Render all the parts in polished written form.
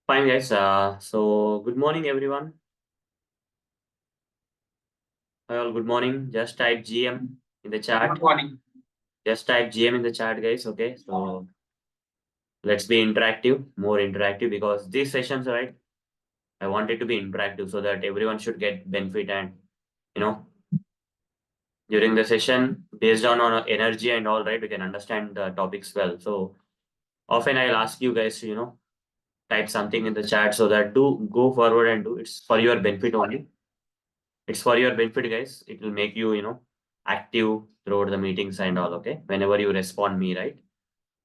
Fine, guys. So good morning, everyone. Hi, all. Good morning. Just type GM in the chat. Good morning. Just type GM in the chat, guys. Okay. So let's be interactive, more interactive, because these sessions, right? I want it to be interactive so that everyone should get benefit and you know during the session based on our energy and all, right? We can understand the topics well. So often I'll ask you guys to type something in the chat so that do go forward and do. It's for your benefit only. It's for your benefit, guys. It will make you, active throughout the meetings and all. Okay. Whenever you respond me, right,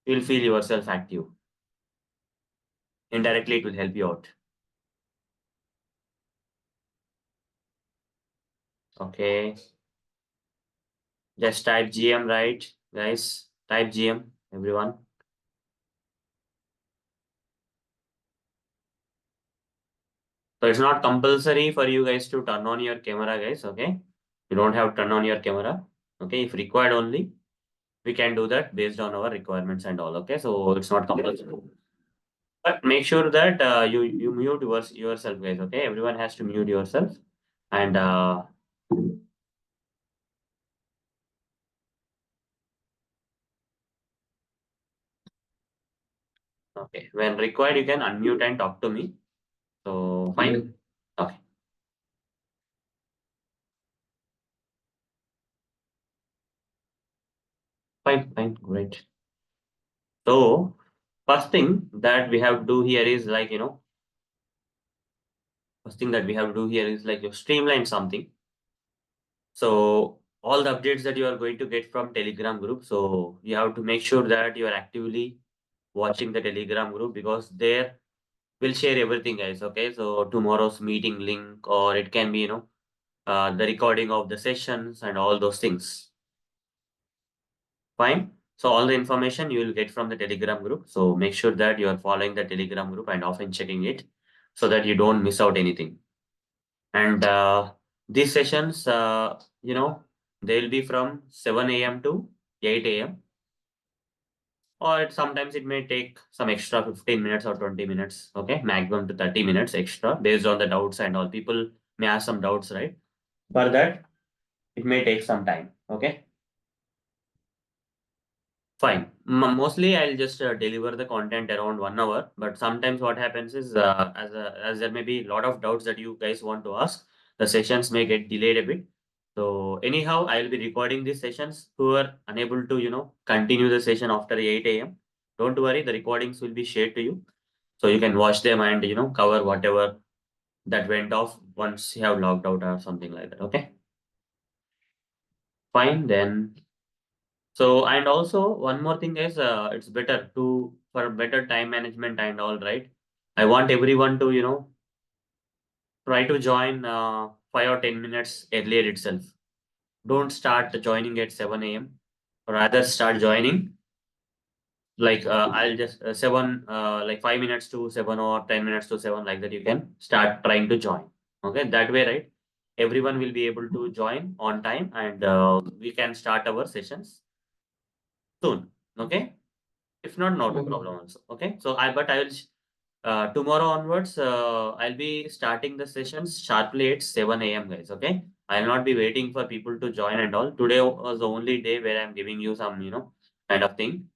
you'll feel yourself active. Indirectly, it will help you out. Okay. Just type GM, right, guys? Type GM, everyone. So it's not compulsory for you guys to turn on your camera, guys. Okay. You don't have to turn on your camera. Okay. If required only, we can do that based on our requirements and all. Okay. So it's not compulsory. But make sure that you mute yourself, guys. Okay, everyone has to mute yourself, and okay, when required, you can unmute and talk to me. So fine. Okay, fine, great. So first thing that we have to do here is first thing that we have to do here is you streamline something. So all the updates that you are going to get from Telegram group. So you have to make sure that you are actively watching the Telegram group because there we'll share everything, guys. Okay, so tomorrow's meeting link, or it can be, the recording of the sessions and all those things. Fine. So all the information you will get from the Telegram group. So make sure that you are following the Telegram group and often checking it so that you don't miss out anything. And these sessions, they'll be from 7 a.m. to 8 a.m. Or sometimes it may take some extra 15 minutes or 20 minutes, okay, maximum to 30 minutes extra based on the doubts and all. People may ask some doubts, right? For that, it may take some time, okay. Fine. Mostly, I'll just deliver the content around 1 hour. But sometimes what happens is, as there may be a lot of doubts that you guys want to ask, the sessions may get delayed a bit. So anyhow, I'll be recording these sessions. Who are unable to, continue the session after 8 a.m., don't worry, the recordings will be shared to you, so you can watch them and cover whatever that went off once you have logged out or something like that. Okay, fine then. So, and also one more thing is, it's better to for better time management and all, right. I want everyone to try to join 5 or 10 minutes earlier itself. Don't start joining at 7 a.m. Rather start joining I'll just 5 minutes to 7 or 10 minutes to 7, like that. You can start trying to join. Okay, that way, right? Everyone will be able to join on time, and we can start our sessions soon. Okay. If not, not a problem also. Okay. So but I will tomorrow onwards, I'll be starting the sessions sharply at 7 a.m., guys. Okay. I'll not be waiting for people to join and all. Today was the only day where I'm giving you some, kind of thing,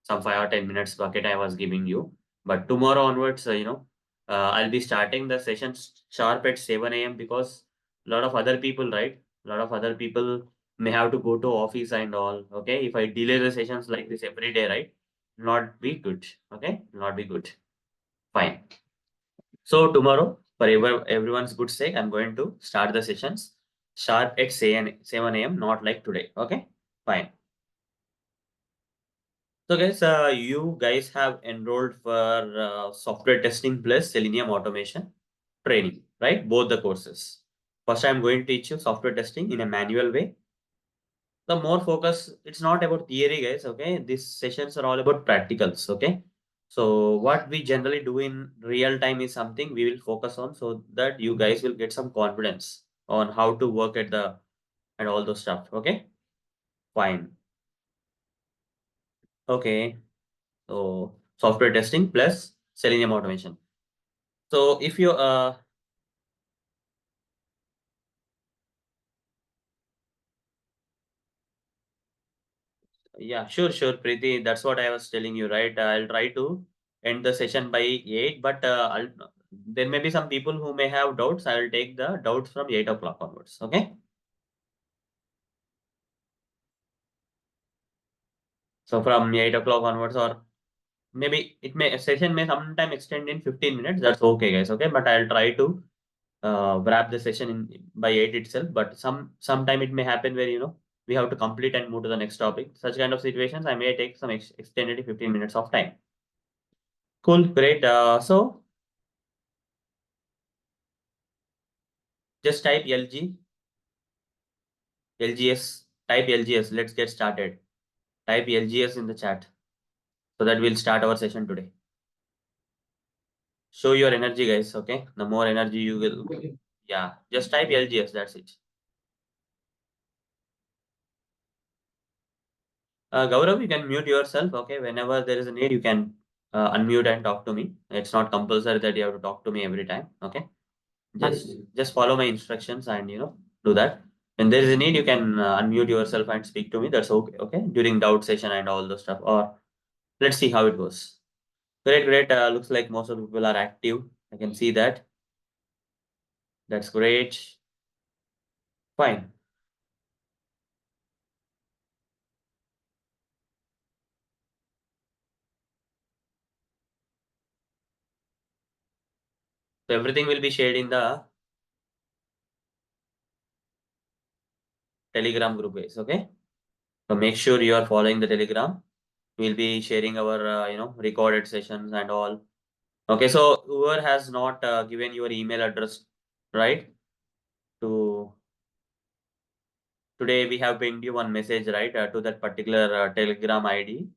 some 5 or 10 minutes bucket I was giving you. But tomorrow onwards, I'll be starting the sessions sharp at 7 a.m. because a lot of other people, right? A lot of other people may have to go to office and all. Okay. If I delay the sessions like this every day, right? Not be good. Okay. Not be good. Fine. So tomorrow, for everyone's good sake, I'm going to start the sessions sharp at 7 a.m., not like today. Okay. Fine. So guys, you guys have enrolled for software testing plus Selenium automation training, right? Both the courses. First, I'm going to teach you software testing in a manual way. The more focus, it's not about theory, guys. Okay, these sessions are all about practicals. Okay, so what we generally do in real time is something we will focus on, so that you guys will get some confidence on how to work at the and all those stuff. Okay, fine. Okay, so software testing plus Selenium automation. So if you yeah, sure, Preeti. That's what I was telling you, right? I'll try to end the session by 8, but there may be some people who may have doubts. I'll take the doubts from 8 o'clock onwards. Okay. So from 8 o'clock onwards, or maybe it may session may sometime extend in 15 minutes. That's okay, guys. Okay. But I'll try to wrap the session in by 8 itself. But sometime it may happen where we have to complete and move to the next topic. Such kind of situations, I may take some extended 15 minutes of time. Cool, great. So just type LGS, type LGS. Let's get started. Type LGS in the chat so that we'll start our session today. Show your energy, guys. Okay, the more energy you will. Yeah, just type LGS. That's it. Gaurav, you can mute yourself. Okay, whenever there is a need, you can unmute and talk to me. It's not compulsory that you have to talk to me every time. Okay, just follow my instructions and do that. When there is a need, you can unmute yourself and speak to me. That's okay. Okay, during doubt session and all those stuff. Or let's see how it goes. Great, great. Looks like most of the people are active. I can see that. That's great. Fine. So everything will be shared in the Telegram group, guys. Okay. So make sure you are following the Telegram. We'll be sharing our recorded sessions and all. Okay. So whoever has not given your email address, right? To today we have pinged you one message, right? To that particular Telegram ID.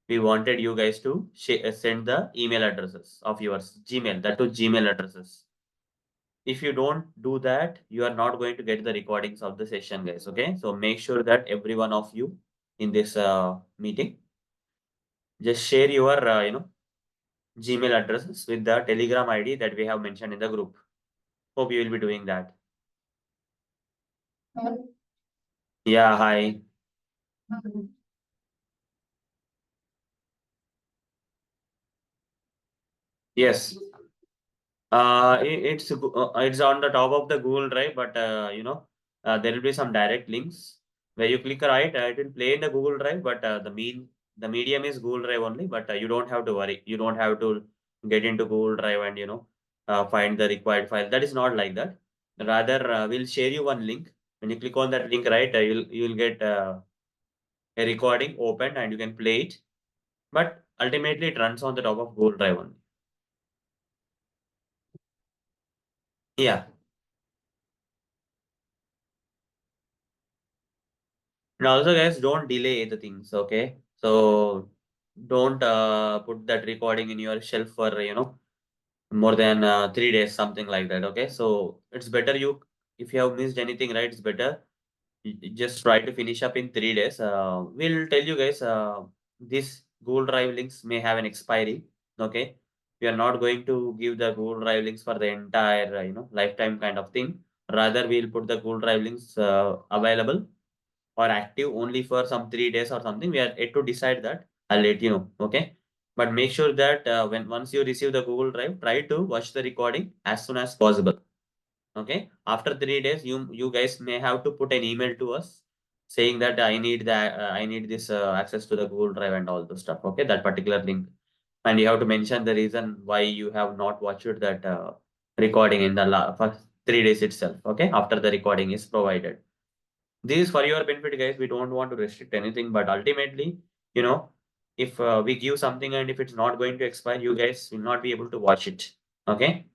We wanted you guys to send the email addresses of yours, Gmail, that to Gmail addresses. If you don't do that, you are not going to get the recordings of the session, guys. Okay, so make sure that every one of you in this meeting just share your Gmail addresses with the Telegram ID that we have mentioned in the group. Hope you will be doing that. Yeah, hi. Yes. It's on the top of the Google Drive, but there will be some direct links where you click right. It will play in the Google Drive, but the medium is Google Drive only. But you don't have to worry. You don't have to get into Google Drive and find the required file. That is not like that. Rather, we'll share you one link. When you click on that link, right, you'll get a recording open and you can play it. But ultimately, it runs on the top of Google Drive only. Yeah. And also, guys, don't delay the things, okay? So don't put that recording in your shelf for more than 3 days, something like that. Okay, so it's better if you have missed anything, right? It's better you just try to finish up in 3 days. We'll tell you guys. These Google Drive links may have an expiry. Okay, we are not going to give the Google Drive links for the entire lifetime kind of thing. Rather, we'll put the Google Drive links available or active only for some 3 days or something. We are yet to decide that. I'll let you know. Okay. But make sure that when once you receive the Google Drive, try to watch the recording as soon as possible. Okay. After 3 days, you guys may have to put an email to us saying that I need this access to the Google Drive and all the stuff. Okay, that particular link, and you have to mention the reason why you have not watched that recording in the first 3 days itself. Okay, after the recording is provided. This is for your benefit, guys. We don't want to restrict anything, but ultimately, you know, if we give something and if it's not going to expire, you guys will not be able to watch it. Okay,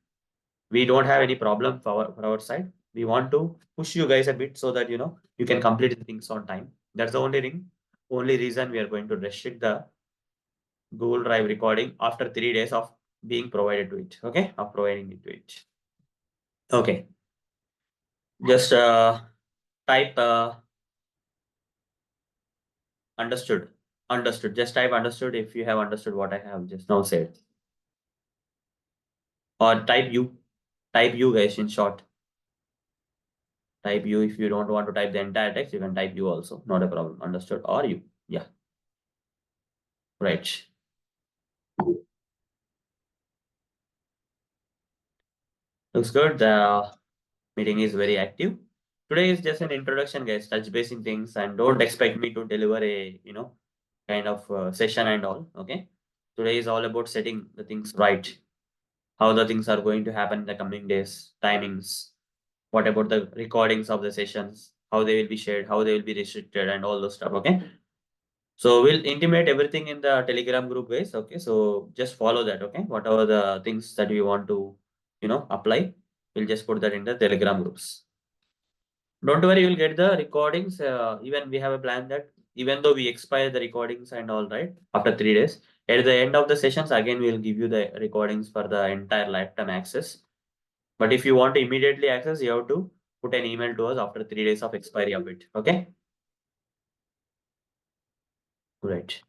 we don't have any problem for our side. We want to push you guys a bit so that you can complete the things on time. That's the only reason we are going to restrict the Google Drive recording after 3 days of being provided to it. Okay, of providing it to it. Okay, just type understood. Understood. Just type understood if you have understood what I have just now said. or type you guys in short. Type you if you don't want to type the entire text, you can type you also. Not a problem. Understood? Or you. Yeah, right. Looks good. The meeting is very active. Today is just an introduction, guys. Touch basing things, and don't expect me to deliver a kind of session and all. Okay. Today is all about setting the things right. How the things are going to happen in the coming days, timings. What about the recordings of the sessions? How they will be shared? How they will be restricted, and all those stuff. Okay. So we'll intimate everything in the Telegram group guys. Okay. So just follow that. Okay. Whatever the things that we want to, apply, we'll just put that in the Telegram groups. Don't worry, you'll get the recordings. Even we have a plan that even though we expire the recordings and all right after 3 days, at the end of the sessions, again we'll give you the recordings for the entire lifetime access. But if you want to immediately access, you have to put an email to us after 3 days of expiry of it. Okay. Great.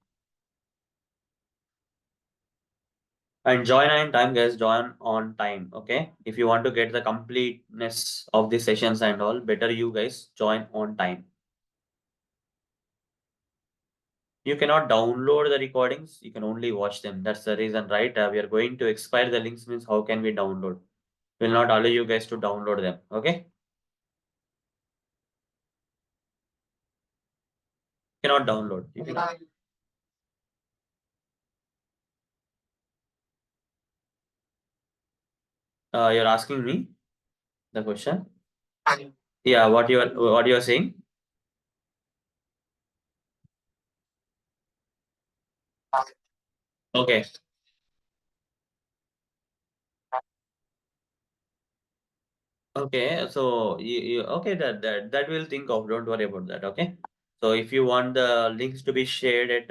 And join on time, guys. Join on time. Okay. If you want to get the completeness of the sessions and all, better you guys join on time. You cannot download the recordings. You can only watch them. That's the reason, right? We are going to expire the links means how can we download? Will not allow you guys to download them. Okay. Cannot download. You can, you're asking me the question. Yeah. What you are saying? Okay. Okay, so okay that we'll think of. Don't worry about that. Okay, so if you want the links to be shared at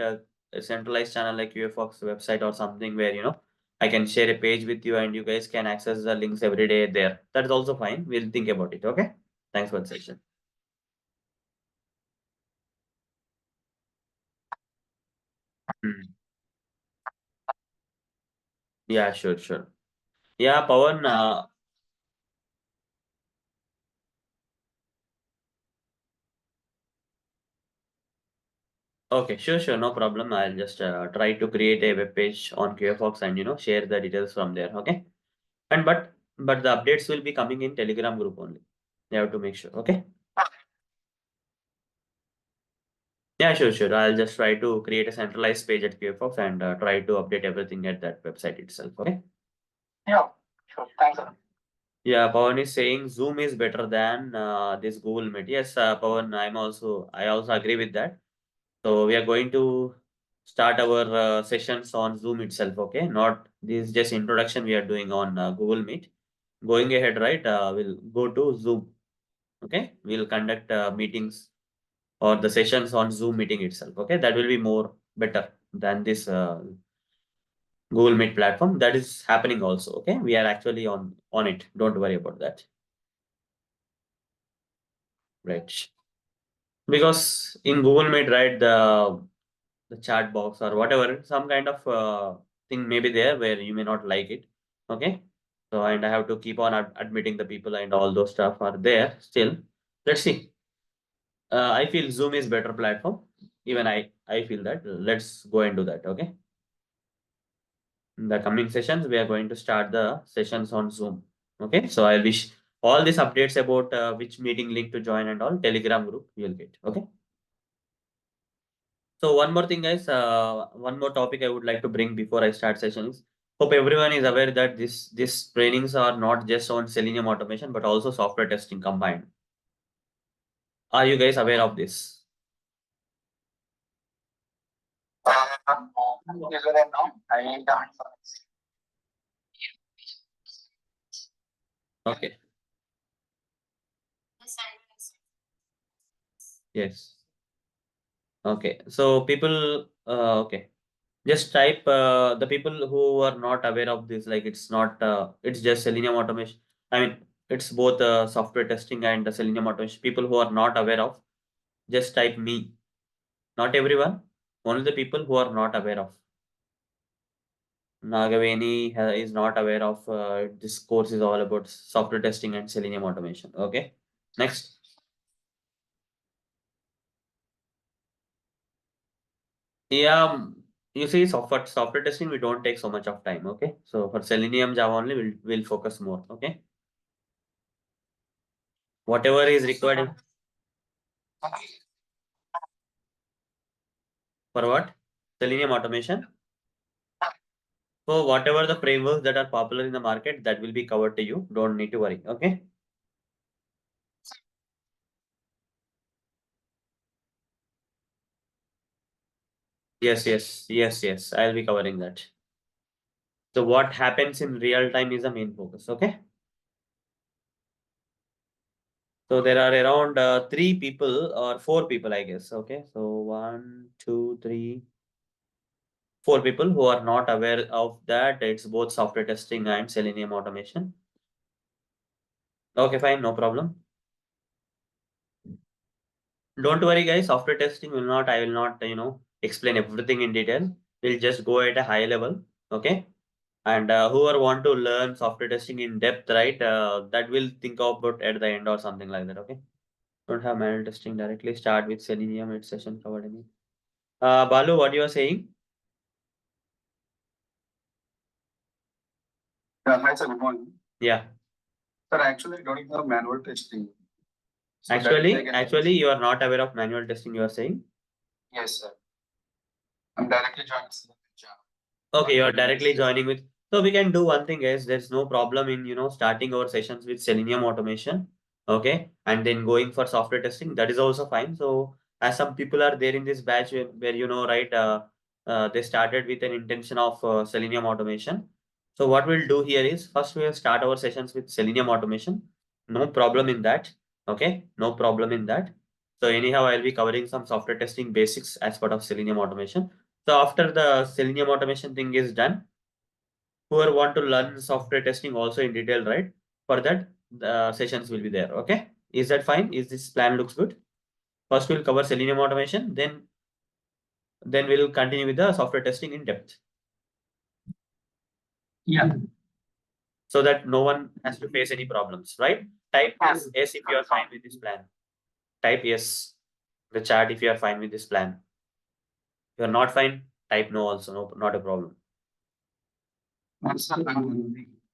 a centralized channel like UFOX website or something where I can share a page with you and you guys can access the links every day there. That is also fine. We'll think about it. Okay. Thanks for the session. Hmm. Yeah, sure, sure. Yeah, Pawan. Okay, sure, sure, no problem. I'll just try to create a web page on QFox and share the details from there. Okay. And but the updates will be coming in Telegram group only. You have to make sure. Okay. Yeah, sure, sure. I'll just try to create a centralized page at QFox and try to update everything at that website itself. Okay. Yeah, sure. Thanks. Yeah, Pawan is saying Zoom is better than this Google Meet. Yes, Pawan, I also agree with that. So we are going to start our sessions on Zoom itself. Okay, not this just introduction we are doing on Google Meet. Going ahead, right? We'll go to Zoom. Okay, we'll conduct meetings or the sessions on Zoom meeting itself. Okay, that will be more better than this Google Meet platform. That is happening also. Okay, we are actually on it. Don't worry about that. Right. Because in Google Meet, right, the chat box or whatever, some kind of thing may be there where you may not like it. Okay. So and I have to keep on admitting the people and all those stuff are there still. Let's see. I feel Zoom is better platform. Even I feel that. Let's go and do that. Okay. In the coming sessions, we are going to start the sessions on Zoom. Okay. So I wish all these updates about which meeting link to join and all Telegram group you will get. Okay. So one more thing, guys. One more topic I would like to bring before I start sessions. Hope everyone is aware that this trainings are not just on Selenium automation, but also software testing combined. Are you guys aware of this? Okay. Yes. Okay. So people, okay. Just type the people who are not aware of this, like it's not, it's just Selenium automation. I mean, it's both software testing and the Selenium automation. People who are not aware of, just type me. Not everyone, only the people who are not aware of. Nagaveni is not aware of this course is all about software testing and Selenium automation. Okay. Next. Yeah, you see, software testing we don't take so much of time. Okay. So for Selenium Java only, we'll focus more. Okay. Whatever is required for what? Selenium automation. So whatever the frameworks that are popular in the market, that will be covered to you. Don't need to worry. Okay. Yes. I'll be covering that. So what happens in real time is the main focus. Okay. So there are around three people or four people, I guess. Okay. So one, two, three, four people who are not aware of that. It's both software testing and Selenium automation. Okay, fine, no problem. Don't worry, guys. Software testing I will not, explain everything in detail. We'll just go at a high level. Okay. And whoever want to learn software testing in depth, right? That will think about at the end or something like that. Okay. Don't have manual testing directly. Start with Selenium. It's session covered. Any. Balu, what you are saying? Yeah, hi sir, good morning. Yeah. Sir, actually, I don't have manual testing. So that Actually, I can actually, you are not aware of manual testing. You are saying. Yes, sir. I'm directly joining Java. Okay, you're directly joining with. So we can do one thing, guys. There's no problem in starting our sessions with Selenium automation. Okay, and then going for software testing. That is also fine. So as some people are there in this batch where right, they started with an intention of Selenium automation. So what we'll do here is first we'll start our sessions with Selenium automation. No problem in that. Okay, no problem in that. So anyhow, I'll be covering some software testing basics as part of Selenium automation. So after the Selenium automation thing is done, whoever want to learn software testing also in detail, right? For that, the sessions will be there. Okay. Is that fine? Is this plan looks good? First we'll cover Selenium automation, then we'll continue with the software testing in depth. Yeah. So that no one has to face any problems, right? Type yes if you are fine with this plan. Type yes the chat if you are fine with this plan. If you are not fine, type no also, no, not a problem. That's not manual.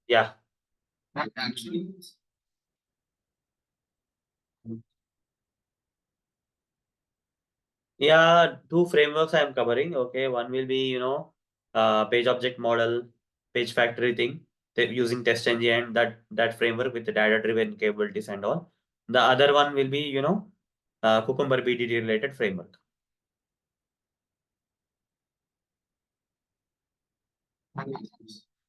Yeah. Actually, Yeah, two frameworks I am covering. Okay, one will be, page object model, page factory thing, using test engine and that framework with the data-driven capabilities and all. The other one will be, Cucumber BDD related framework.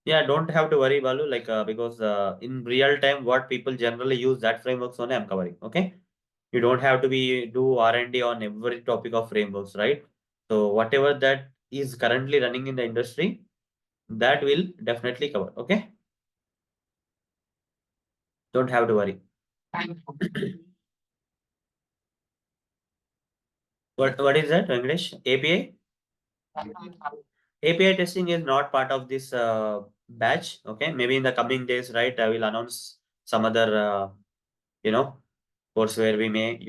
Yeah, don't have to worry, Balu, like because in real time, what people generally use that frameworks only I'm covering. Okay, you don't have to be do R&D on every topic of frameworks, right? So whatever that is currently running in the industry, that will definitely cover. Okay, don't have to worry. What is that, Venkatesh? API testing is not part of this batch. Okay, maybe in the coming days, right? I will announce some other you know course where we may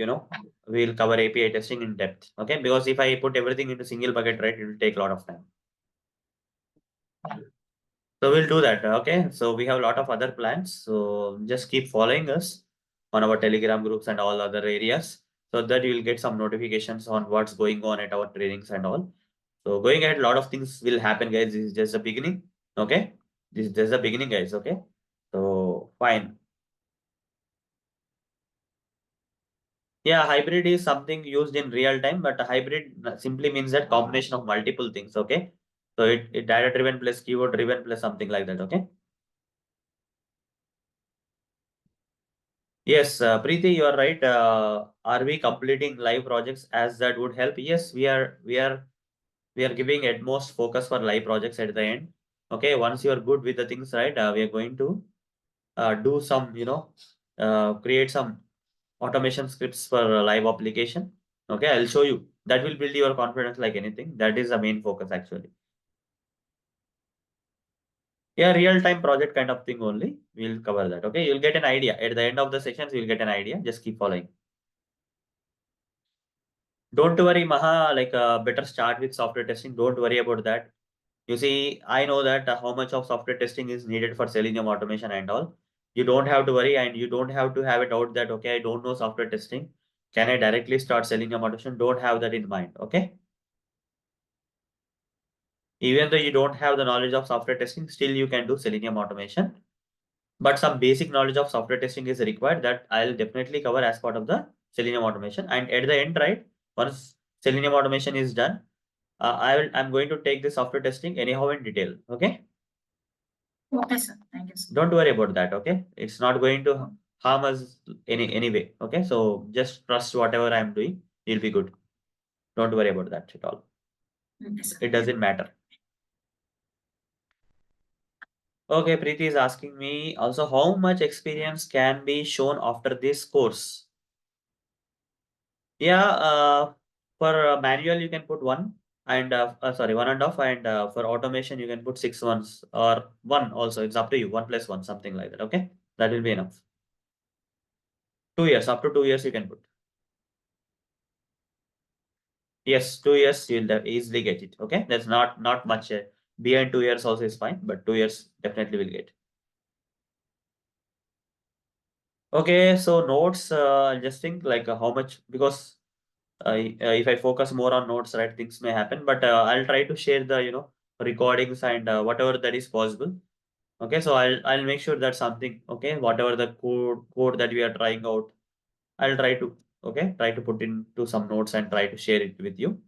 we'll cover API testing in depth. Okay, because if I put everything into single bucket, right, it will take a lot of time. So we'll do that. Okay. So we have a lot of other plans. So just keep following us on our Telegram groups and all other areas so that you will get some notifications on what's going on at our trainings and all. So going ahead, a lot of things will happen, guys. This is just the beginning. Okay. This is just the beginning, guys. Okay. So fine. Yeah, hybrid is something used in real time, but a hybrid simply means that combination of multiple things. Okay. So it data driven plus keyword driven plus something like that. Okay. Yes, Preeti, you are right. Are we completing live projects as that would help? Yes, we are giving at most focus for live projects at the end. Okay, once you are good with the things, right, we are going to do some, create some automation scripts for live application. Okay, I'll show you. That will build your confidence like anything. That is the main focus actually. Yeah, real-time project kind of thing only. We'll cover that. Okay, you'll get an idea. At the end of the sessions, you'll get an idea. Just keep following. Don't worry, Maha, like better start with software testing. Don't worry about that. You see, I know that how much of software testing is needed for Selenium automation and all. You don't have to worry and you don't have to have a doubt that, okay, I don't know software testing. Can I directly start Selenium automation? Don't have that in mind. Okay. Even though you don't have the knowledge of software testing, still you can do Selenium automation. But some basic knowledge of software testing is required that I'll definitely cover as part of the Selenium automation. And at the end, right, once Selenium automation is done, I'm going to take the software testing anyhow in detail. Okay. Okay, sir. Thank you, sir. Don't worry about that. Okay. It's not going to harm us anyway. Okay. So just trust whatever I'm doing. You'll be good. Don't worry about that at all. Okay, sir. It doesn't matter. Okay, Preeti is asking me also how much experience can be shown after this course. Yeah, for manual you can put one and sorry 1.5 and for automation you can put 6 months or one also. It's up to you. 1+1 something like that. Okay, that will be enough. 2 years, up to 2 years you can put. Yes, 2 years you'll easily get it. Okay, that's not much. Beyond 2 years also is fine, but 2 years definitely will get. Okay, so notes. Just think like how much because if I focus more on notes, right, things may happen. But I'll try to share the recordings and whatever that is possible. Okay, so I'll make sure that something okay, whatever the code that we are trying out, I'll try to try to put into some notes and try to share it with you.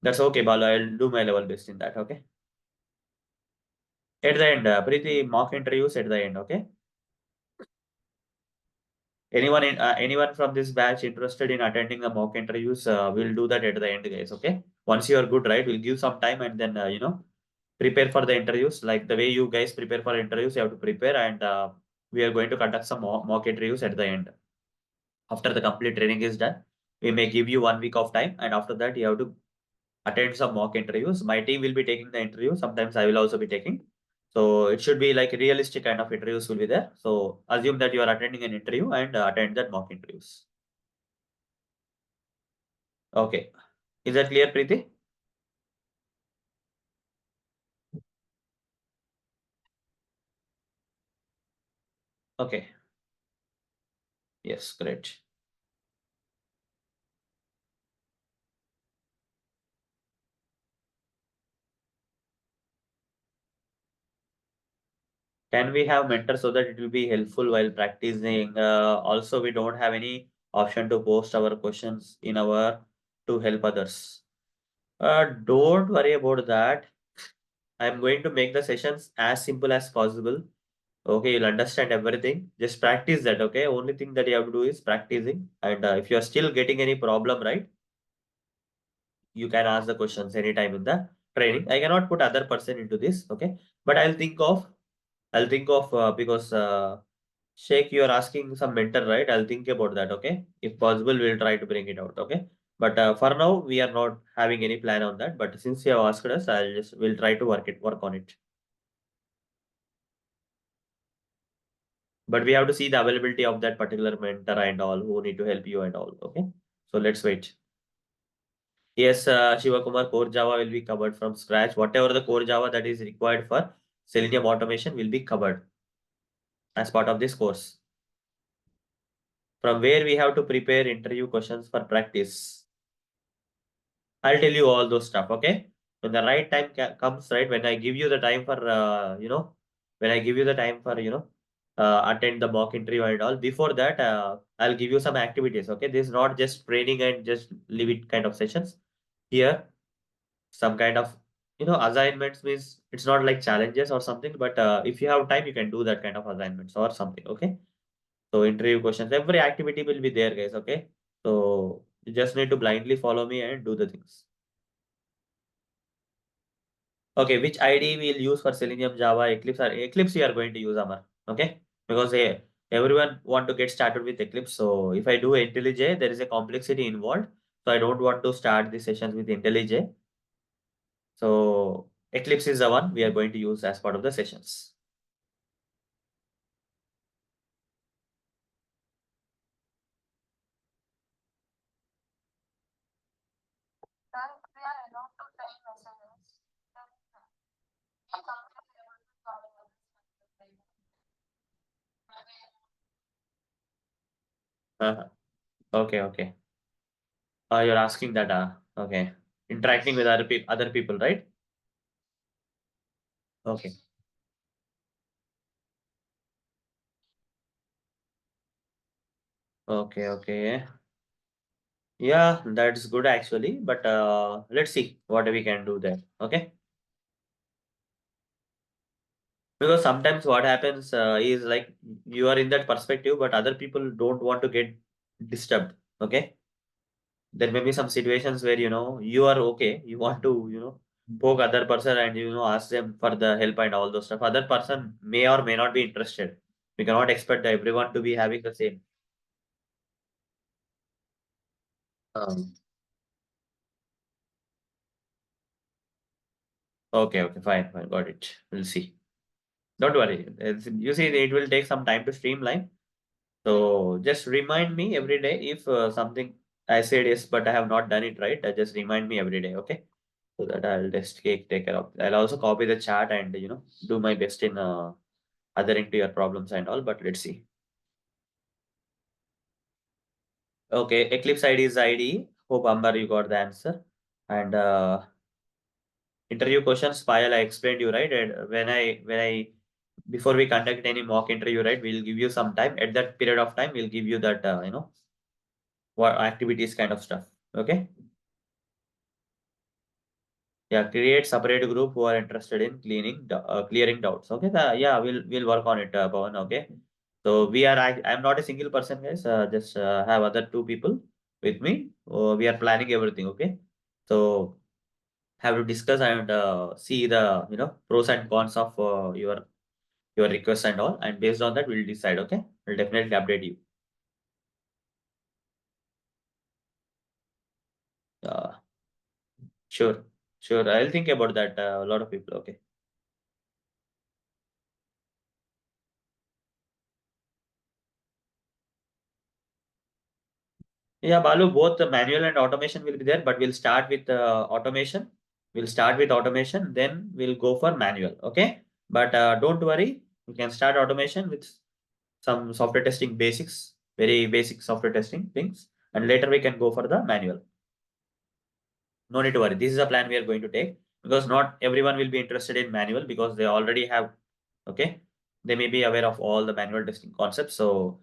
That's okay, Balu. I'll do my level best in that. Okay. At the end, pretty mock interviews at the end. Okay. Anyone from this batch interested in attending the mock interviews, we'll do that at the end, guys. Okay. Once you are good, right? We'll give some time and then prepare for the interviews. Like the way you guys prepare for interviews, you have to prepare and we are going to conduct some mock interviews at the end. After the complete training is done, we may give you 1 week of time, and after that, you have to attend some mock interviews. My team will be taking the interview. Sometimes I will also be taking. So it should be like realistic kind of interviews will be there. So assume that you are attending an interview and attend that mock interviews. Okay. Is that clear, Preeti? Okay. Yes, great. Can we have mentors so that it will be helpful while practicing? Also, we don't have any option to post our questions in our to help others. Don't worry about that. I'm going to make the sessions as simple as possible. Okay, you'll understand everything. Just practice that. Okay, only thing that you have to do is practicing. And if you are still getting any problem, right, you can ask the questions anytime in the training. I cannot put other person into this. Okay, but I'll think of because Sheikh, you are asking some mentor, right? I'll think about that. Okay, if possible, we'll try to bring it out. Okay, but for now, we are not having any plan on that. But since you have asked us, we'll try to work on it. But we have to see the availability of that particular mentor and all who need to help you and all. Okay, so let's wait. Yes, Shiva Kumar, core Java will be covered from scratch. Whatever the core Java that is required for Selenium automation will be covered as part of this course. From where we have to prepare interview questions for practice. I'll tell you all those stuff. Okay, when the right time comes, right, when I give you the time for when I give you the time for attend the mock interview and all. Before that, I'll give you some activities. Okay, this is not just training and just leave it kind of sessions. Here, some kind of assignments means it's not like challenges or something, but if you have time, you can do that kind of assignments or something. Okay, so interview questions, every activity will be there, guys. Okay, so you just need to blindly follow me and do the things. Okay, which ID we'll use for Selenium, Java, Eclipse, or Eclipse we are going to use, Amar. Okay, because everyone want to get started with Eclipse. So if I do IntelliJ, there is a complexity involved. So I don't want to start the sessions with IntelliJ. So Eclipse is the one we are going to use as part of the sessions. Uh, okay, okay. You're asking that, okay. Interacting with other people, right? Okay. Okay, okay. Yeah, that's good actually. But let's see what we can do there. Okay. Because sometimes what happens is like you are in that perspective, but other people don't want to get disturbed. Okay. There may be some situations where you are okay, you want to poke other person and ask them for the help and all those stuff. Other person may or may not be interested. We cannot expect everyone to be having the same. Um, okay, okay, fine, fine, got it. We'll see. Don't worry. You see, it will take some time to streamline. So just remind me every day if something I said yes, but I have not done it right. Just remind me every day, okay? So that I'll just take care of. I'll also copy the chat and do my best in othering to your problems and all. But let's see. Okay, Eclipse ID is ID. Hope Amber you got the answer. And interview questions, Payal, I explained you right. And when I before we conduct any mock interview, right, we'll give you some time. At that period of time, we'll give you that what activities kind of stuff. Okay. Yeah, create separate group who are interested in clearing doubts. Okay, yeah, we'll work on it, Pawan. Okay, so I'm not a single person, guys. Just have other two people with me. We are planning everything. Okay, so have to discuss and see the pros and cons of your request and all, and based on that we'll decide. Okay, we'll definitely update you. Uh, sure, sure. I'll think about that. A lot of people. Okay. Yeah, Balu, both the manual and automation will be there, but we'll start with automation. We'll start with automation, then we'll go for manual. Okay. But don't worry, we can start automation with some software testing basics, very basic software testing things, and later we can go for the manual. No need to worry. This is a plan we are going to take because not everyone will be interested in manual because they already have, okay, they may be aware of all the manual testing concepts. So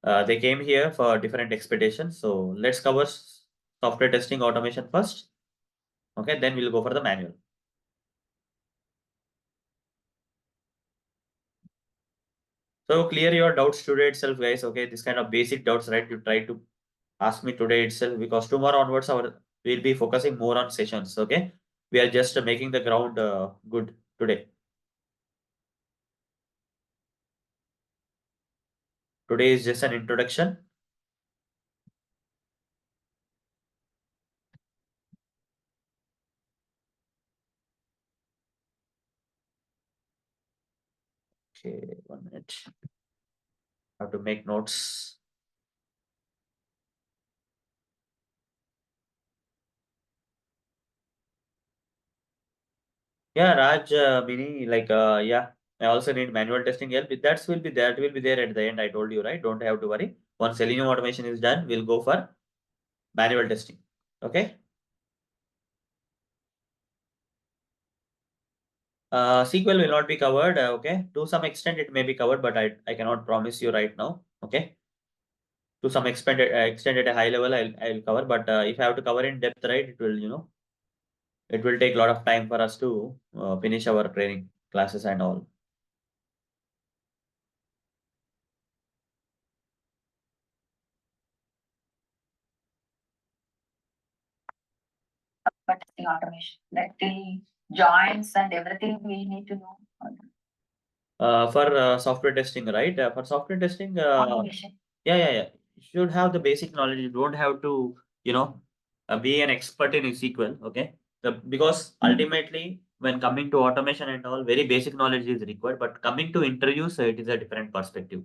they came here for different expectations. So let's cover software testing automation first. Okay, then we'll go for the manual. So clear your doubts today itself, guys. Okay, this kind of basic doubts, right? You try to ask me today itself because tomorrow onwards we'll be focusing more on sessions. Okay, we are just making the ground good today. Today is just an introduction. Okay, 1 minute. Have to make notes. Yeah, Raj, Mini, like, yeah, I also need manual testing help. That will be there at the end. I told you, right? Don't have to worry. Once Selenium automation is done, we'll go for manual testing. Okay. SQL will not be covered. Okay. To some extent, it may be covered, but I cannot promise you right now. Okay. To some extent at a high level, I'll cover. But if I have to cover in depth, right, it will take a lot of time for us to finish our training classes and all. But the automation, like the joints and everything we need to know. For software testing, right? For software testing, Automation. yeah. You should have the basic knowledge. You don't have to, be an expert in SQL. Okay, because ultimately when coming to automation and all, very basic knowledge is required. But coming to interviews, it is a different perspective.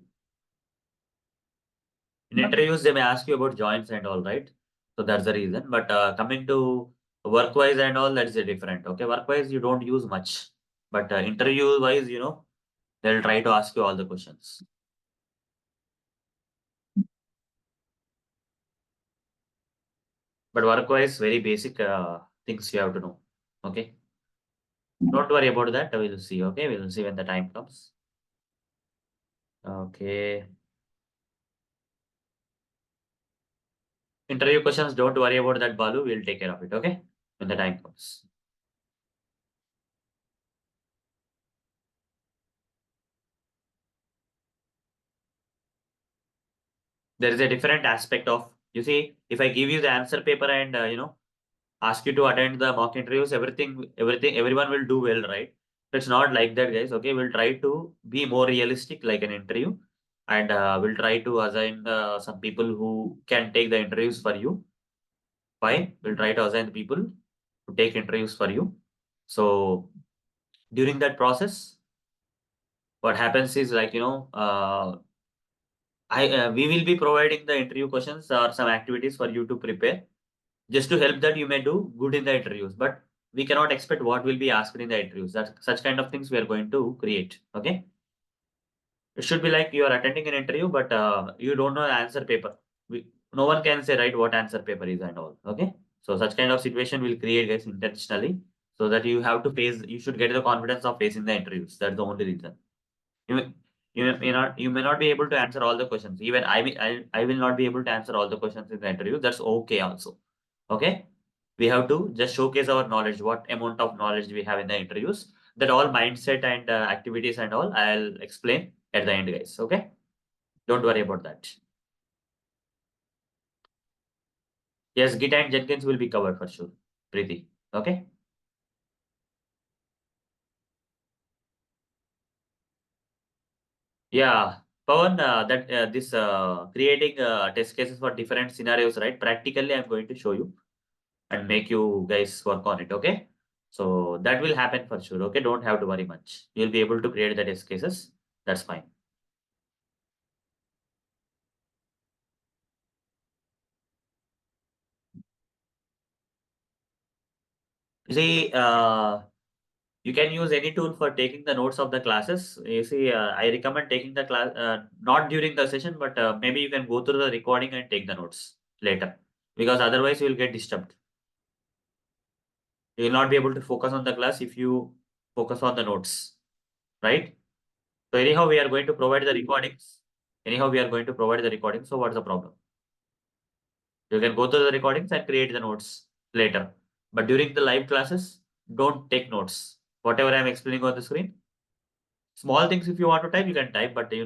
In interviews, they may ask you about joints and all, right? So that's the reason. But coming to work-wise and all, that's a different. Okay, work-wise, you don't use much. But interview-wise, they'll try to ask you all the questions. But work-wise, very basic things you have to know. Okay. Don't worry about that. We'll see. Okay. We'll see when the time comes. Okay. Interview questions, don't worry about that, Balu. We'll take care of it. Okay. When the time comes. There is a different aspect of, you see, if I give you the answer paper and, ask you to attend the mock interviews, everyone will do well, right? It's not like that, guys. Okay, we'll try to be more realistic, like an interview, and we'll try to assign some people who can take the interviews for you. Fine, we'll try to assign the people to take interviews for you. So during that process, what happens is like I we will be providing the interview questions or some activities for you to prepare just to help that you may do good in the interviews. But we cannot expect what will be asked in the interviews. That such kind of things we are going to create. Okay. It should be like you are attending an interview, but you don't know the answer paper. No one can say right what answer paper is and all. Okay. So such kind of situation will create, guys, intentionally, so that you have to face. You should get the confidence of facing the interviews. That's the only reason. You may, you may not be able to answer all the questions. Even I will not be able to answer all the questions in the interview. That's okay also. Okay. We have to just showcase our knowledge, what amount of knowledge we have in the interviews. That all mindset and activities and all I'll explain at the end, guys. Okay. Don't worry about that. Yes, Git and Jenkins will be covered for sure. Preeti. Okay. Yeah. Pawan, that this creating test cases for different scenarios, right? Practically, I'm going to show you and make you guys work on it. Okay. So that will happen for sure. Okay. Don't have to worry much. You'll be able to create the test cases. That's fine. You see, you can use any tool for taking the notes of the classes. You see, I recommend taking the class not during the session, but maybe you can go through the recording and take the notes later, because otherwise you will get disturbed. You will not be able to focus on the class if you focus on the notes, right? So anyhow, we are going to provide the recordings. Anyhow, we are going to provide the recordings. So what's the problem? You can go through the recordings and create the notes later. But during the live classes, don't take notes. Whatever I'm explaining on the screen, small things if you want to type, you can type, but you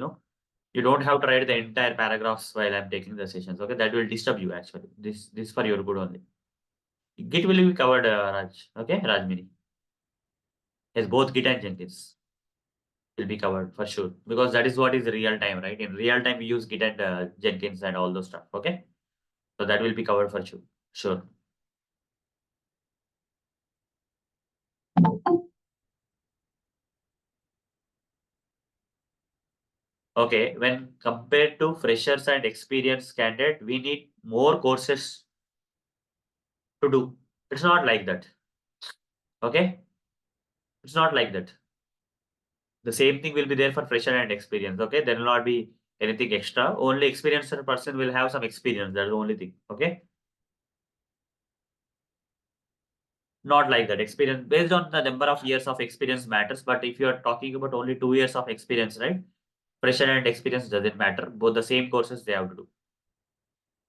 don't have to write the entire paragraphs while I'm taking the sessions. Okay, that will disturb you actually. This for your good only. Git will be covered, Raj. Okay, Rajmini. Yes, both Git and Jenkins will be covered for sure, because that is what is real time, right? In real time, we use Git and Jenkins and all those stuff. Okay, so that will be covered for sure. Sure. Okay, when compared to freshers and experienced candidate, we need more courses to do. It's not like that. Okay, it's not like that. The same thing will be there for fresher and experience. Okay, there will not be anything extra. Only experienced person will have some experience. That's the only thing. Okay, not like that. Experience based on the number of years of experience matters. But if you are talking about only 2 years of experience, right? Fresher and experience doesn't matter. Both the same courses they have to do.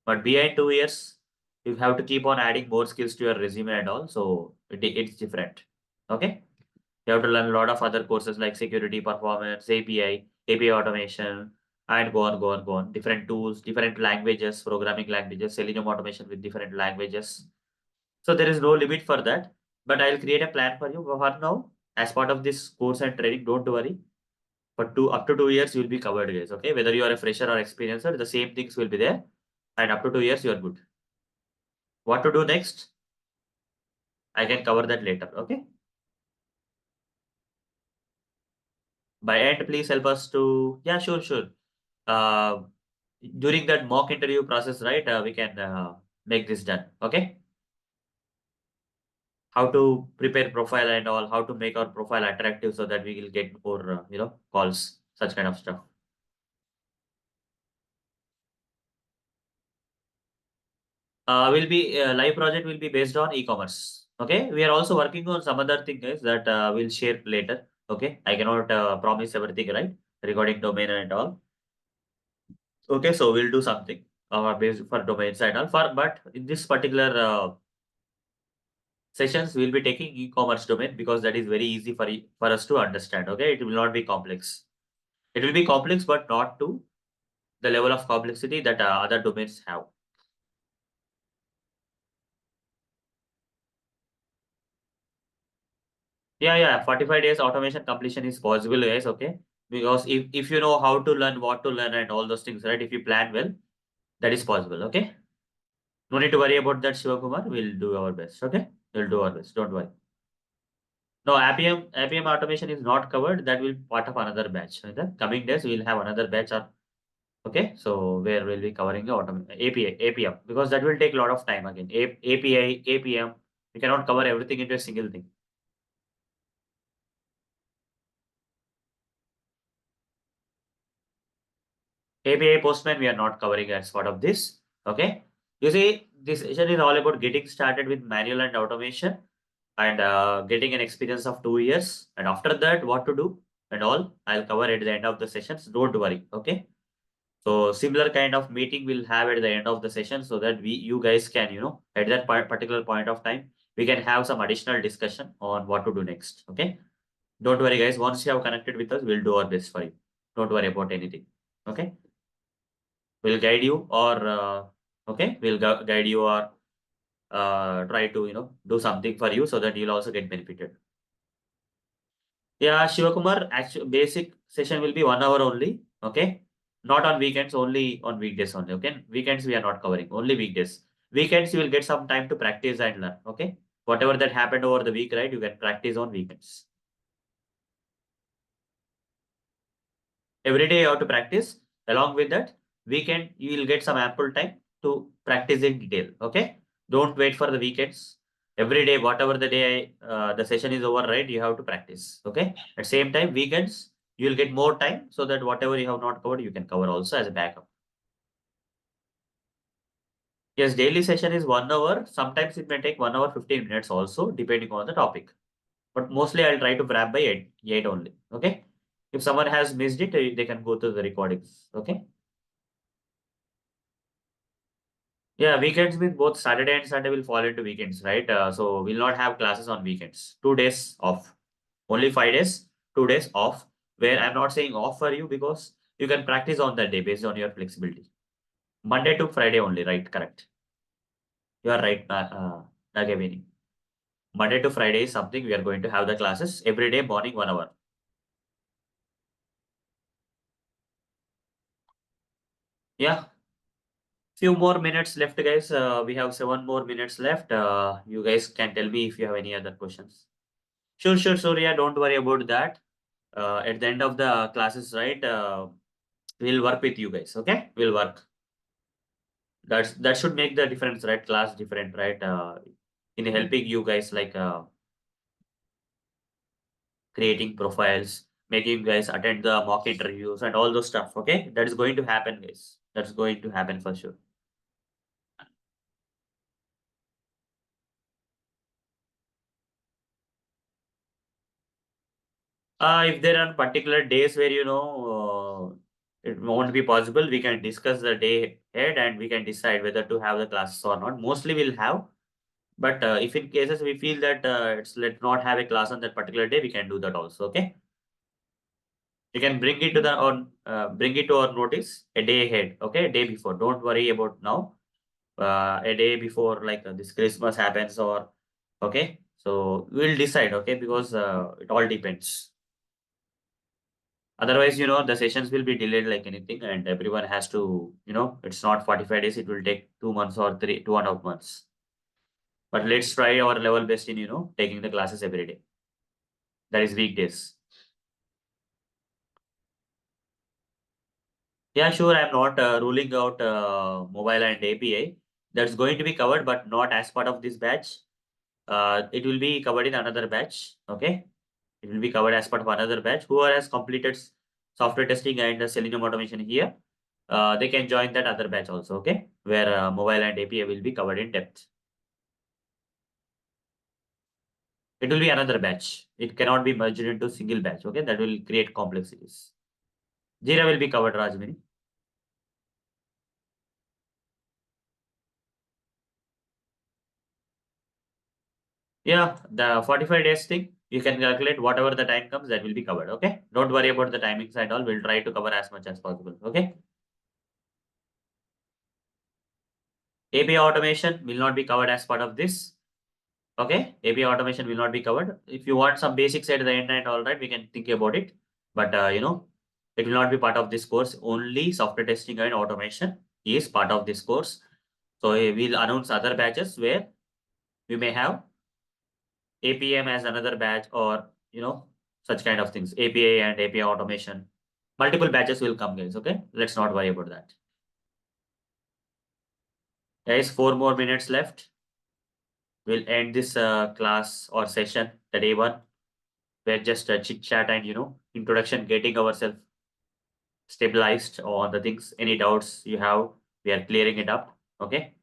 But behind 2 years, you have to keep on adding more skills to your resume and all. So it's different. Okay. You have to learn a lot of other courses like security, performance, API automation, and go on, go on, go on. Different tools, different languages, programming languages, Selenium automation with different languages. So there is no limit for that. But I'll create a plan for you. For now, as part of this course and training, don't worry. For up to 2 years, you'll be covered, guys. Okay, whether you are a fresher or experiencer, the same things will be there, and up to 2 years, you are good. What to do next? I can cover that later. Okay. By end, please help us to, yeah, sure, sure. Uh, During that mock interview process, right, we can make this done. Okay. How to prepare profile and all, how to make our profile attractive so that we will get more, calls, such kind of stuff. Will be live project will be based on e-commerce. Okay, we are also working on some other things that we'll share later. Okay, I cannot promise everything, right, regarding domain and all. Okay, so we'll do something based for domain side and all. For but in this particular sessions, we'll be taking e-commerce domain because that is very easy for us to understand. Okay, it will not be complex. It will be complex, but not to the level of complexity that other domains have. Yeah, yeah, 45 days automation completion is possible, guys. Okay, because if you know how to learn, what to learn, and all those things, right? If you plan well, that is possible. Okay, no need to worry about that, Shivakumar. We'll do our best. Okay, we'll do our best. Don't worry. No, APM automation is not covered. That will be part of another batch. In the coming days, we'll have another batch. Okay, so where we'll be covering the APM because that will take a lot of time again. API, APM, we cannot cover everything into a single thing. API Postman, we are not covering as part of this. Okay. You see, this session is all about getting started with manual and automation and getting an experience of 2 years. And after that, what to do and all, I'll cover at the end of the sessions. Don't worry. Okay. So similar kind of meeting we'll have at the end of the session so that you guys can, at that particular point of time, we can have some additional discussion on what to do next. Okay. Don't worry, guys. Once you have connected with us, we'll do our best for you. Don't worry about anything. Okay. We'll guide you or okay, we'll guide you or try to do something for you so that you'll also get benefited. Yeah, Shivakumar, actual basic session will be 1 hour only. Okay, not on weekends, only on weekdays only. Okay, weekends we are not covering, only weekdays. Weekends you will get some time to practice and learn. Okay, whatever that happened over the week, right, you can practice on weekends. Every day you have to practice. Along with that, weekend you will get some ample time to practice in detail. Okay, don't wait for the weekends. Every day, whatever the day the session is over, right, you have to practice. Okay, at same time, weekends you will get more time so that whatever you have not covered, you can cover also as a backup. Yes, daily session is 1 hour. Sometimes it may take 1 hour 15 minutes also, depending on the topic. But mostly I'll try to wrap by eight only. Okay. If someone has missed it, they can go to the recordings. Okay. Yeah, weekends means both Saturday and Sunday will fall into weekends, right? So we'll not have classes on weekends. 2 days off. Only 5 days, 2 days off. Where I'm not saying off for you because you can practice on that day based on your flexibility. Monday to Friday only, right? Correct. You are right, Nagavini. Monday to Friday is something we are going to have the classes every day morning 1 hour. Yeah, few more minutes left, guys. We have 7 more minutes left. You guys can tell me if you have any other questions. Sure, sure, Surya. Don't worry about that. At the end of the classes, right? We'll work with you guys. Okay, we'll work. That should make the difference, right? Class different, right? In helping you guys like creating profiles, making you guys attend the mock interviews and all those stuff. Okay, that is going to happen, guys. That's going to happen for sure. If there are particular days where it won't be possible, we can discuss the day ahead and we can decide whether to have the classes or not. Mostly we'll have, but if in cases we feel that it's let's not have a class on that particular day, we can do that also. Okay, you can bring it to the on bring it to our notice a day ahead. Okay, a day before. Don't worry about now. A day before, like this Christmas happens or okay, so we'll decide. Okay, because it all depends. Otherwise, the sessions will be delayed like anything, and everyone has to, it's not 45 days, it will take 2 months or 2.5 months. But let's try our level best in, taking the classes every day. That is weekdays. Yeah, sure. I'm not ruling out mobile and API. That's going to be covered, but not as part of this batch. It will be covered in another batch. Okay. It will be covered as part of another batch. Whoever has completed software testing and Selenium automation here, they can join that other batch also. Okay. Where mobile and API will be covered in depth. It will be another batch. It cannot be merged into single batch. Okay. That will create complexities. Jira will be covered, Rajmini. Yeah, the 45 days thing, you can calculate whatever the time comes, that will be covered. Okay. Don't worry about the timings and all. We'll try to cover as much as possible. Okay. API automation will not be covered as part of this. Okay. API automation will not be covered. If you want some basics at the end and all right, we can think about it. But it will not be part of this course. Only software testing and automation is part of this course. So we'll announce other batches where we may have APM as another batch or such kind of things. API and API automation. Multiple batches will come, guys. Okay, let's not worry about that. Guys, 4 more minutes left. We'll end this class or session, the day one, where just chit chat and introduction, getting ourselves stabilized on the things. Any doubts you have, we are clearing it up. Okay.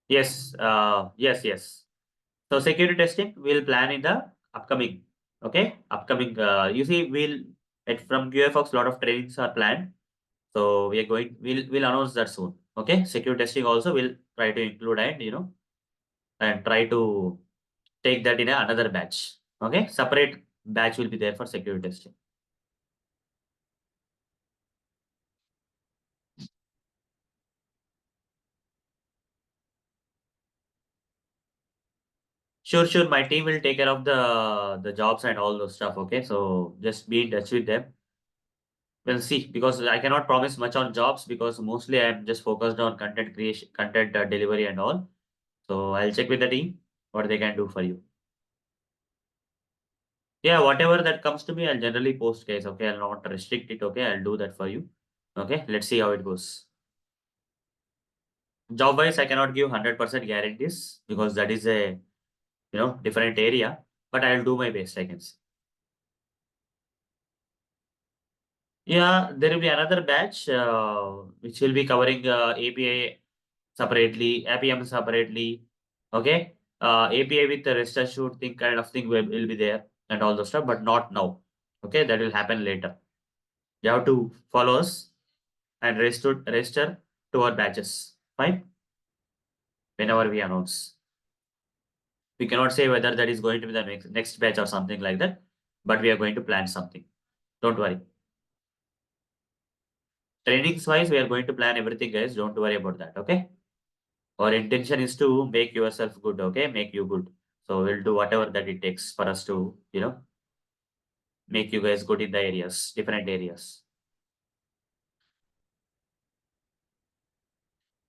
Yes. Yes. Yes. So security testing we'll plan in the upcoming. Okay, upcoming. You see, from QFox, a lot of trainings are planned. So we'll announce that soon. Okay, security testing also we'll try to include and and try to take that in another batch. Okay, separate batch will be there for security testing. Sure, sure. My team will take care of the jobs and all those stuff. Okay, so just be in touch with them. We'll see, because I cannot promise much on jobs because mostly I'm just focused on content creation, content delivery and all. So I'll check with the team what they can do for you. Yeah, whatever that comes to me, I'll generally post, guys. Okay, I'll not restrict it. Okay, I'll do that for you. Okay, let's see how it goes. Job wise, I cannot give 100% guarantees because that is a different area. But I'll do my best, I can say. Yeah, there will be another batch which will be covering API separately, APM separately. Okay. API with the rest assured thing kind of thing will be there and all those stuff, but not now. Okay, that will happen later. You have to follow us and register to our batches. Fine. Whenever we announce. We cannot say whether that is going to be the next batch or something like that, but we are going to plan something. Don't worry. Trainings wise, we are going to plan everything, guys. Don't worry about that. Okay. Our intention is to make yourself good. Okay. Make you good. So we'll do whatever that it takes for us to, make you guys good in the areas, different areas.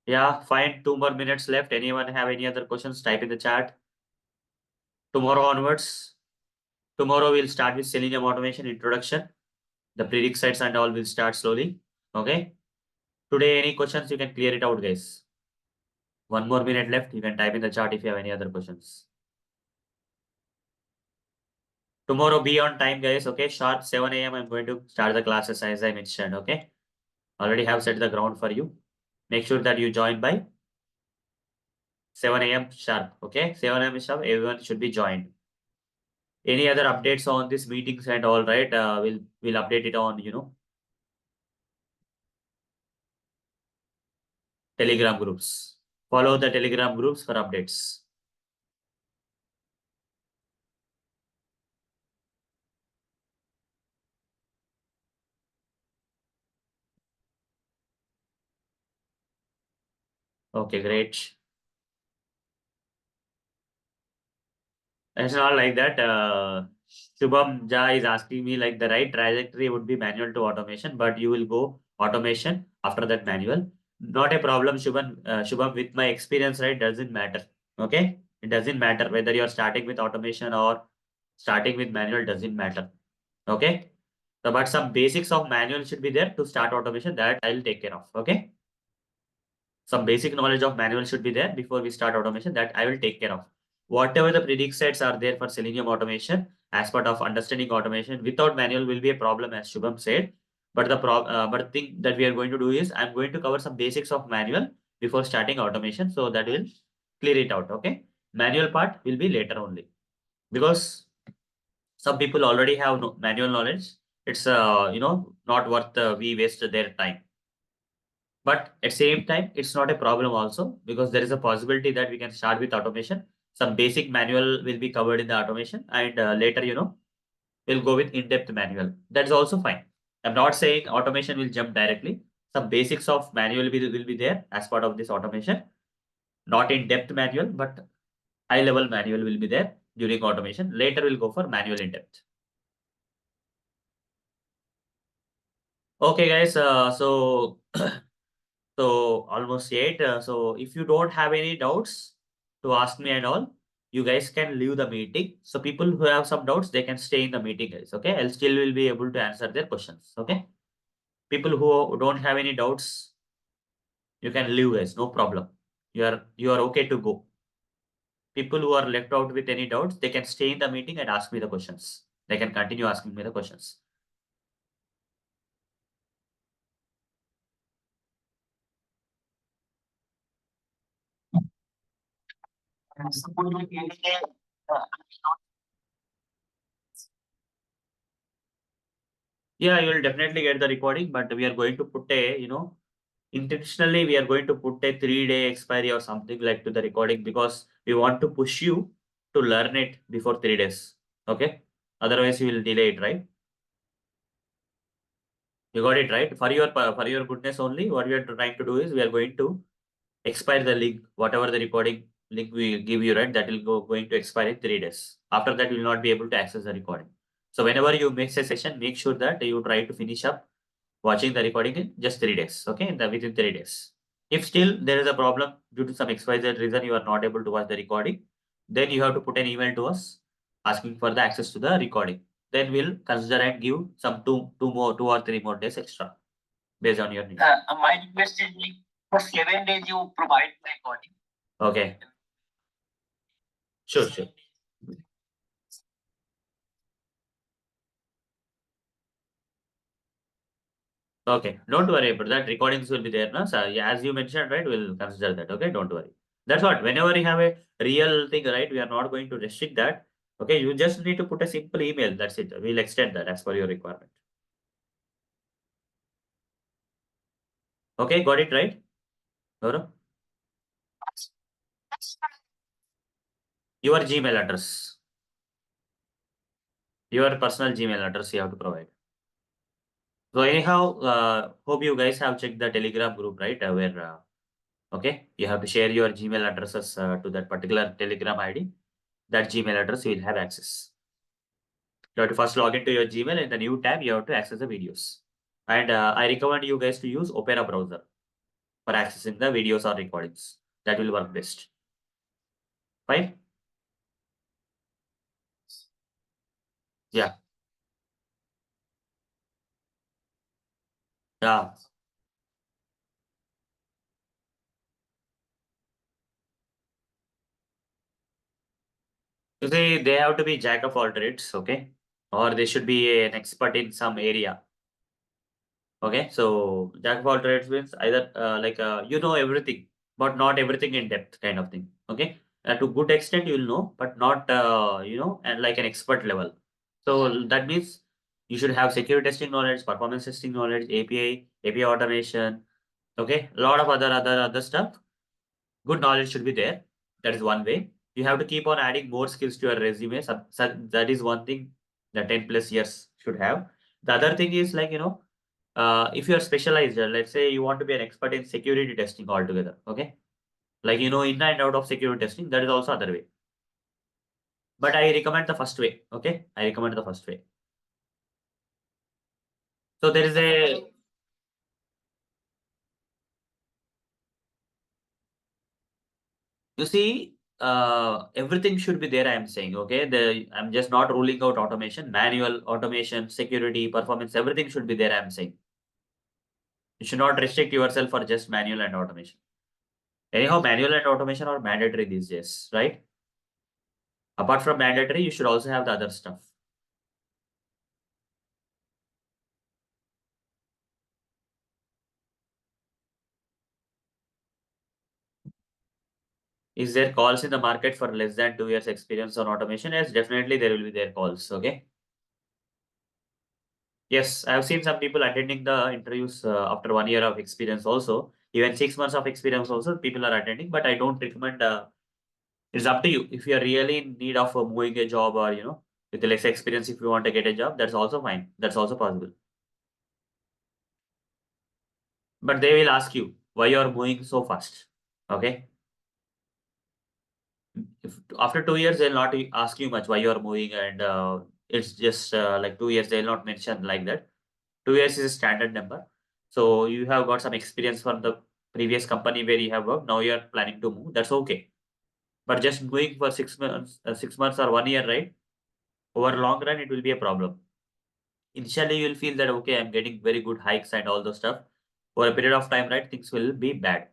Yeah, fine. 2 more minutes left. Anyone have any other questions? Type in the chat. Tomorrow onwards, tomorrow we'll start with Selenium automation introduction. The prerequisites and all will start slowly. Okay. Today, any questions, you can clear it out, guys. 1 more minute left. You can type in the chat if you have any other questions. Tomorrow, be on time, guys. Okay. Sharp 7 a.m. I'm going to start the classes as I mentioned. Okay. Already have set the ground for you. Make sure that you join by 7 a.m. sharp. Okay. 7 a.m. sharp. Everyone should be joined. Any other updates on these meetings and all right? We'll update it on Telegram groups. Follow the Telegram groups for updates. Okay, great. It's not like that. Shubham Jha is asking me like the right trajectory would be manual to automation, but you will go automation after that manual. Not a problem, Shubham. Shubham, with my experience, right, doesn't matter. Okay, it doesn't matter whether you're starting with automation or starting with manual. Doesn't matter. Okay. So, but some basics of manual should be there to start automation that I'll take care of. Okay. Some basic knowledge of manual should be there before we start automation that I will take care of. Whatever the prerequisites are there for Selenium automation as part of understanding automation without manual will be a problem as Shubham said. But the thing that we are going to do is I'm going to cover some basics of manual before starting automation. So that will clear it out. Okay. Manual part will be later only because some people already have manual knowledge. It's not worth we waste their time. But at same time, it's not a problem also because there is a possibility that we can start with automation. Some basic manual will be covered in the automation, and later, we'll go with in-depth manual. That's also fine. I'm not saying automation will jump directly. Some basics of manual will be there as part of this automation. Not in-depth manual, but high-level manual will be there during automation. Later, we'll go for manual in-depth. Okay, guys. So almost eight. So if you don't have any doubts to ask me and all, you guys can leave the meeting. So people who have some doubts, they can stay in the meeting, guys. Okay, I'll still will be able to answer their questions. Okay, people who don't have any doubts, you can leave, guys. No problem. You are okay to go. People who are left out with any doubts, they can stay in the meeting and ask me the questions. They can continue asking me the questions. Yeah, you will definitely get the recording, but we are going to put a, intentionally we are going to put a 3-day expiry or something like to the recording because we want to push you to learn it before 3 days. Okay. Otherwise you will delay it, right? You got it right. For your goodness only, what we are trying to do is we are going to expire the link, whatever the recording link we give you, right? That will going to expire in 3 days. After that, you will not be able to access the recording. So whenever you make a session, make sure that you try to finish up watching the recording in just 3 days. Okay, within 3 days. If still there is a problem due to some XYZ reason you are not able to watch the recording, then you have to put an email to us asking for the access to the recording. Then we'll consider and give some two or three more days extra based on your needs. My request is like for 7 days you provide the recording. Okay. Sure, sure. Okay, don't worry about that. Recordings will be there, no? So, yeah, as you mentioned, right, we'll consider that. Okay, don't worry. That's what. Whenever you have a real thing, right, we are not going to restrict that. Okay, you just need to put a simple email. That's it. We'll extend that as per your requirement. Okay, got it right? Gaurav? Your Gmail address. Your personal Gmail address you have to provide. So anyhow, hope you guys have checked the Telegram group, right? Where okay, you have to share your Gmail addresses to that particular Telegram ID. That Gmail address you will have access. You have to first log into your Gmail. In the new tab, you have to access the videos. And I recommend you guys to use Opera browser for accessing the videos or recordings. That will work best. Fine? Yeah. Yeah. You see, they have to be jack of all trades, okay? Or they should be an expert in some area. Okay, so jack of all trades means either everything, but not everything in depth kind of thing. Okay, to good extent you'll know, but not and like an expert level. So that means you should have security testing knowledge, performance testing knowledge, API automation. Okay, a lot of other stuff. Good knowledge should be there. That is one way. You have to keep on adding more skills to your resume. So that is one thing that 10+ years should have. The other thing is like if you are specialized, let's say you want to be an expert in security testing altogether, okay? Like, in and out of security testing, that is also other way. But I recommend the first way, okay? I recommend the first way. So there is you see, everything should be there. I am saying, okay, I'm just not ruling out automation, manual automation, security, performance, everything should be there. I am saying you should not restrict yourself for just manual and automation. Anyhow, manual and automation are mandatory these days, right? Apart from mandatory, you should also have the other stuff. Is there calls in the market for less than 2 years experience on automation? Yes, definitely there will be their calls. Okay. Yes, I have seen some people attending the interviews after 1 year of experience also. Even 6 months of experience also, people are attending. But I don't recommend. It's up to you. If you are really in need of moving a job or with less experience, if you want to get a job, that's also fine. That's also possible. But they will ask you why you are moving so fast. Okay. If after 2 years they'll not ask you much why you are moving, and it's just like 2 years, they'll not mention like that. 2 years is a standard number. So you have got some experience from the previous company where you have worked. Now you are planning to move. That's okay. But just moving for 6 months, 6 months or 1 year, right? Over long run, it will be a problem. Initially, you will feel that okay, I'm getting very good hikes and all those stuff. For a period of time, right, things will be bad.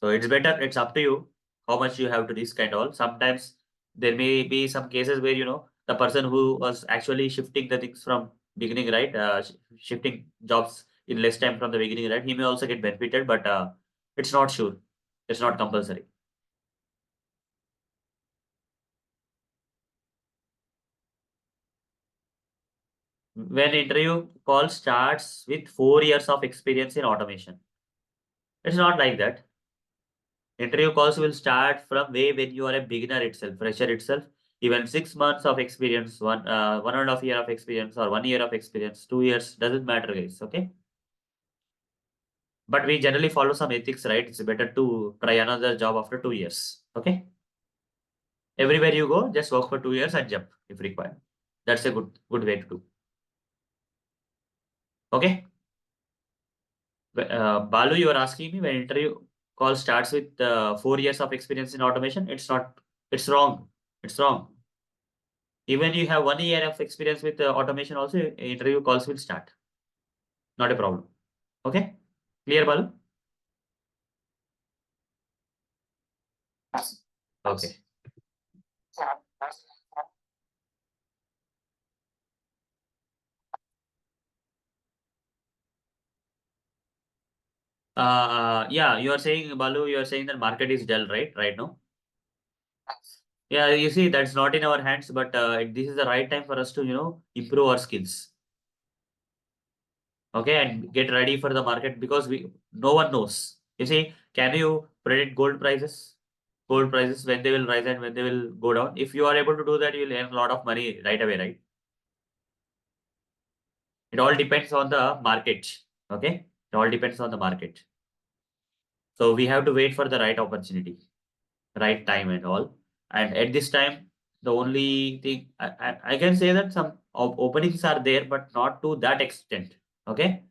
So it's better. It's up to you how much you have to risk and all. Sometimes there may be some cases where the person who was actually shifting the things from beginning, right, shifting jobs in less time from the beginning, right, he may also get benefited, but it's not sure. It's not compulsory. When interview call starts with 4 years of experience in automation, it's not like that. Interview calls will start from way when you are a beginner itself, fresher itself. Even 6 months of experience, 1.5 year of experience, or 1 year of experience, 2 years, doesn't matter, guys. Okay. But we generally follow some ethics, right? It's better to try another job after 2 years. Okay. Everywhere you go, just work for 2 years and jump if required. That's a good way to do. Okay. Balu, you are asking me when interview call starts with 4 years of experience in automation. It's not. It's wrong. It's wrong. Even you have 1 year of experience with automation also, interview calls will start. Not a problem. Okay. Clear, Balu? Okay. Yeah, you are saying, Balu, you are saying that market is dull, right? Right now. Yeah, you see, that's not in our hands, but this is the right time for us to, improve our skills. Okay, and get ready for the market, because no one knows. You see, can you predict gold prices? Gold prices, when they will rise and when they will go down. If you are able to do that, you will earn a lot of money right away, right? It all depends on the market. Okay, it all depends on the market. So we have to wait for the right opportunity, right time, and all. And at this time, the only thing I can say that some openings are there, but not to that extent. Okay,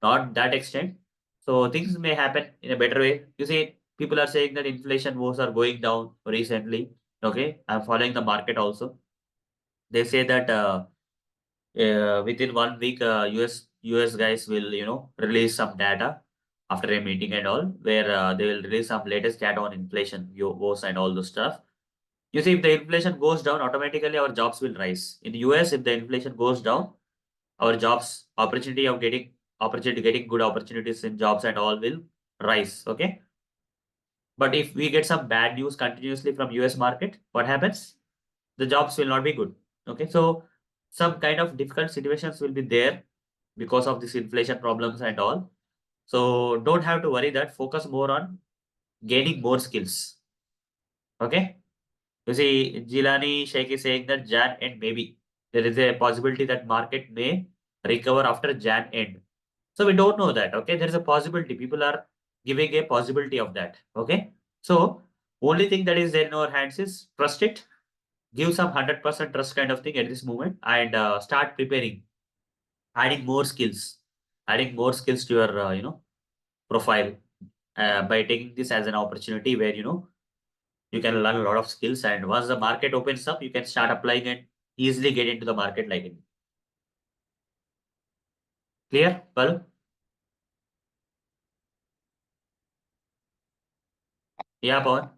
not that extent. So things may happen in a better way. You see, people are saying that inflation woes are going down recently. Okay, I'm following the market also. They say that within 1 week, US guys will release some data after a meeting and all, where they will release some latest data on inflation, woes and all those stuff. You see, if the inflation goes down, automatically our jobs will rise. In US, if the inflation goes down, our jobs opportunity getting good opportunities in jobs and all will rise. Okay. But if we get some bad news continuously from US market, what happens? The jobs will not be good. Okay. So some kind of difficult situations will be there because of this inflation problems and all. So don't have to worry that. Focus more on gaining more skills. Okay. You see, Jilani Sheikh is saying that Jan end maybe. There is a possibility that market may recover after Jan end. So we don't know that. Okay. There is a possibility. People are giving a possibility of that. Okay. So only thing that is there in our hands is trust it. Give some 100% trust kind of thing at this moment, and start preparing, adding more skills, adding more skills to your, profile, by taking this as an opportunity where, You can learn a lot of skills, and once the market opens up, you can start applying and easily get into the market like it. Clear? Well, yeah, Pawan.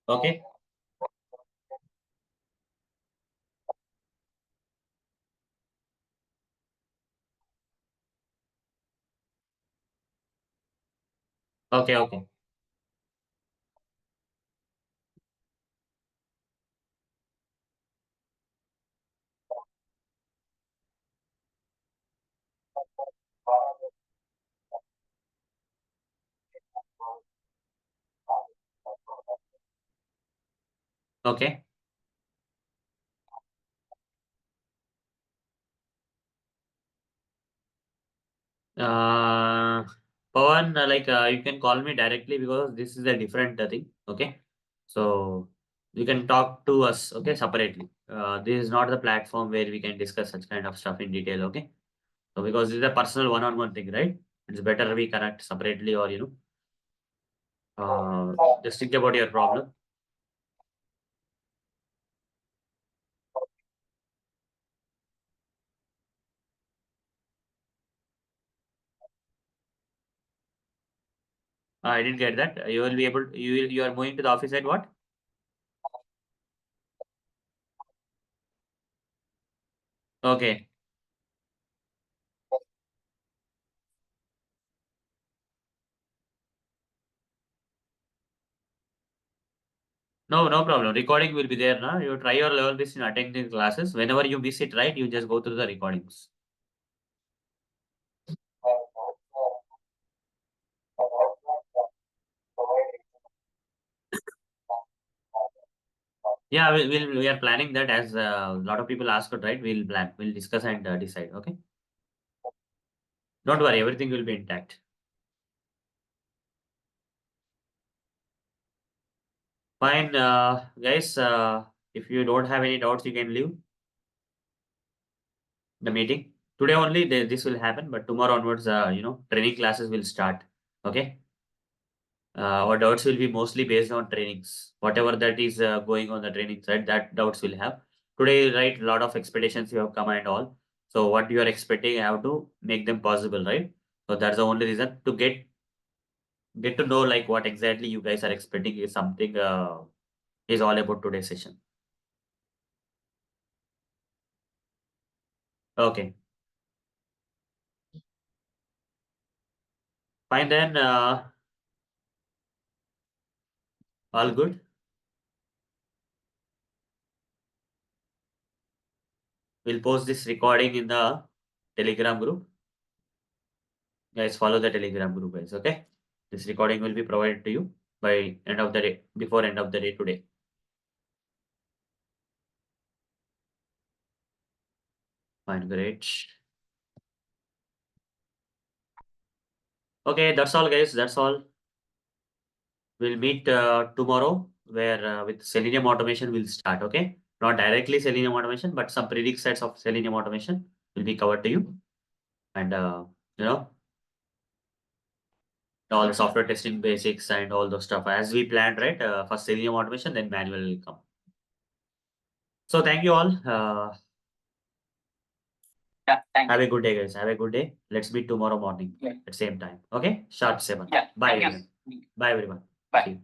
Okay. Okay. Okay. Okay. Uh, Pawan, you can call me directly because this is a different thing. Okay. So you can talk to us, okay, separately. This is not the platform where we can discuss such kind of stuff in detail, okay? So because this is a personal one-on-one thing, right? It's better we connect separately or, just think about your problem. I didn't get that. You will be able, you are moving to the office at what? Okay. No, no problem. Recording will be there now. You try your level best in attending classes. Whenever you miss it, right, you just go through the recordings. Yeah, we are planning that as a lot of people asked, right? We'll plan, we'll discuss and decide. Okay. Don't worry, everything will be intact. Fine, guys. If you don't have any doubts, you can leave the meeting. Today only this will happen, but tomorrow onwards, training classes will start. Okay. Our doubts will be mostly based on trainings. Whatever that is going on the training side, that doubts will have. Today, right, a lot of expectations you have come and all. So what you are expecting, I have to make them possible, right? So that's the only reason to get to know like what exactly you guys are expecting is something is all about today's session. Okay, fine then. All good. We'll post this recording in the Telegram group. Guys, follow the Telegram group, guys. Okay. This recording will be provided to you by end of the day, before end of the day today. Fine, great. Okay, that's all, guys. That's all. We'll meet tomorrow, where with Selenium automation will start. Okay, not directly Selenium automation, but some prerequisites of Selenium automation will be covered to you, and you know all the software testing basics and all those stuff as we planned, right? First Selenium automation, then manual will come. So thank you all. Yeah, thank Have you. a good day, guys. Have a good day. Let's meet tomorrow morning Yeah. at same time. Okay, sharp 7. Yeah, Bye, thank you. everyone. Bye, everyone. Bye. See you.